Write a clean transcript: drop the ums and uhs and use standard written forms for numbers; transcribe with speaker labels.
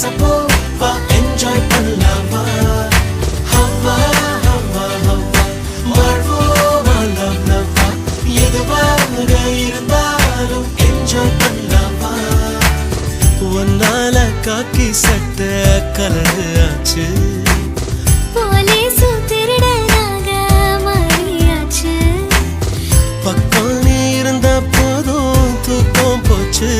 Speaker 1: வா என்ஜாய் பண்ணலாமா ஹவ்வா ஹவ்வா ஹவ்வா வாழ்வோமா லவ் லவ்வா எதுவாக இருந்தாலும் என்ஜாய் பண்ணலாமா ஒன்னால காக்கி சட்டை கலரு ஆச்சு
Speaker 2: போலீஸும் திருடனாக மாறியாச்சு
Speaker 1: பக்கம் நீ இருந்த போதும் தூக்கம் போச்சு